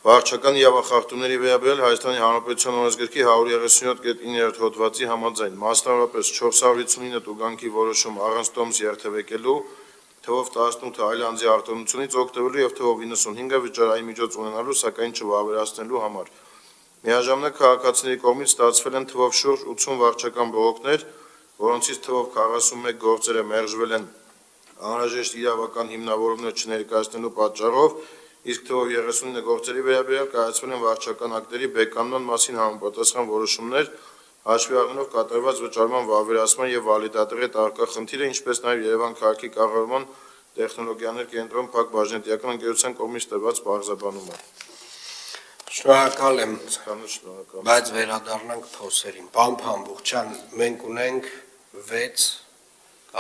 Վարչական իրավախախտումների վերաբերյալ Հայաստանի Հանրապետության օրենսգրքի 137.9 հոդվածի համաձայն, մասնավորապես 459 տուգանքի որոշում առանց տոմս երթևեկելու, թվով 18 այլ անձի արտոնությունից օգտվելու և թվով 95-ը վճարային միջոց ունենալու, սակայն չվավերացնելու համար։ Միաժամանակ քաղաքացիների կողմից ստացվել են թվով շուրջ 80 վարչական բողոքներ, որոնցից թվով 41 գործերը մերժվել են անհրաժեշտ իրավական հիմնավորումներ չներկայացնելու պատճառով, իսկ թվով 39 գործերի վերաբերյալ կայացվել են վարչական ակտերի բեկանման մասին համապատասխան որոշումներ, հաշվի առնելով կատարված վճարման վավերացման և վալիդատորի հետ առկա խնդիրը, ինչպես նաև Երևան քաղաքի կառավարման տեխնոլոգիաների կենտրոն Փակ բաժնետիրական ընկերության կողմից տրված պարզաբանումը։ Շնորհակալ եմ, Շնորհակալ։ բայց վերադառնանք փոսերին։ Պարոն Փամբուխչյան, մենք ունենք 6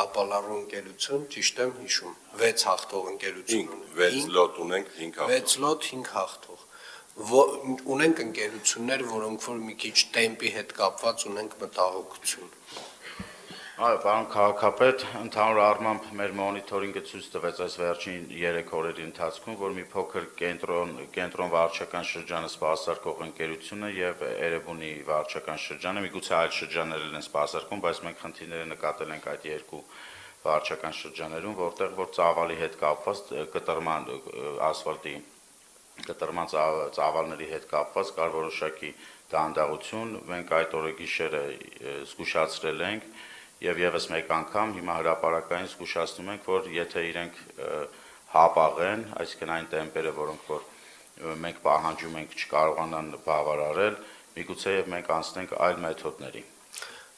ապալառու ընկերություն, ճիշտ եմ հիշում, 6 հաղթող ընկերություն ունենք։ 6 լոտ ունենք, 5 հաղթող։ 6 լոտ, 5 հաղթող։ Ունենք ընկերություններ, որոնք որ մի քիչ տեմպի հետ կապված ունենք մտահոգություն։ Այո, պարոն քաղաքապետ, ընդհանուր առմամբ մեր մոնիթորինգը ցույց տվեց այս վերջին 3 օրերի ընթացքում, որ մի փոքր կենտրոն վարչական շրջանը սպասարկող ընկերությունը եւ Էրեբունի վարչական շրջանը, միգուցե այլ շրջաններ են սպասարկում, բայց մենք խնդիրները նկատել ենք այդ երկու վարչական շրջաներում, որտեղ որ ծավալի հետ կապված կտրման ասֆալտի կտրման ծավալների հետ կապված կար որոշակի դանդաղություն, մենք այդ օրը գիշերը զգուշացրել ենք եւ եւս մեկ անգամ հիմա հրապարակային զգուշացնում ենք, որ եթե իրենք հապաղեն, այսինքն այն տեմպերը, որոնք որ մենք պահանջում ենք չկարողանան բավարարել, միգուցե եւ մենք անցնենք այլ մեթոդների։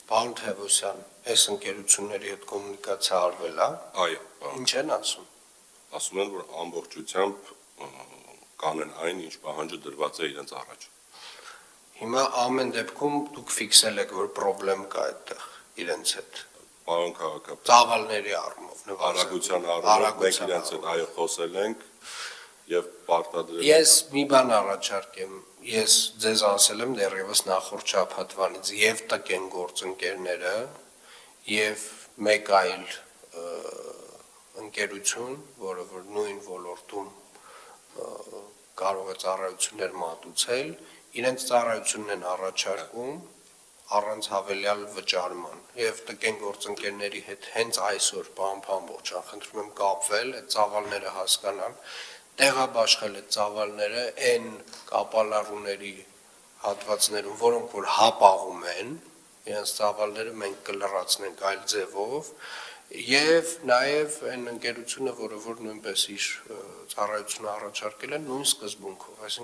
Պարոն Թևոսյան, այս ընկերությունների հետ կոմունիկացիա արվել է։ Այո, Ինչ են ասում։ ասում են, որ ամբողջությամբ կանեն այն, ինչ պահանջը դրված է իրենց առաջ։ Հիմա ամեն դեպքում դուք ֆիքսել եք, որ խնդրեմ կա այդտեղ իրենց հետ։ Պարոն քաղաքապետ, Ծավալների առումով, արագության առումով մենք իրենց հետ այո խոսել ենք եւ պարտադրել։ Ես մի բան առաջարկեմ, ես ձեզ ասել եմ դեռևս նախորդ շաբաթվանից եւ տկեն գործընկերները եւ մեկ այլ ընկերություն, որը որ նույն ոլորտում կարող է ծառայություններ մատուցել, իրենց ծառայությունն են առաջարկում առանց հավելյալ վճարման եւ տկեն գործընկերների հետ հենց այսօր պարոն Փամբուխչյան խնդրում եմ կապվել, այդ ծավալները հասկանալ, տեղաբաշխել այդ ծավալները այն կապալառուների հատվածներում, որոնք որ հապաղում են, իրենց ծավալները մենք կլրացնենք այլ ձևով եւ նաեւ այն ընկերությունը, որը որ նույնպես իր ծառայությունը առաջարկել է նույն սկզբունքով,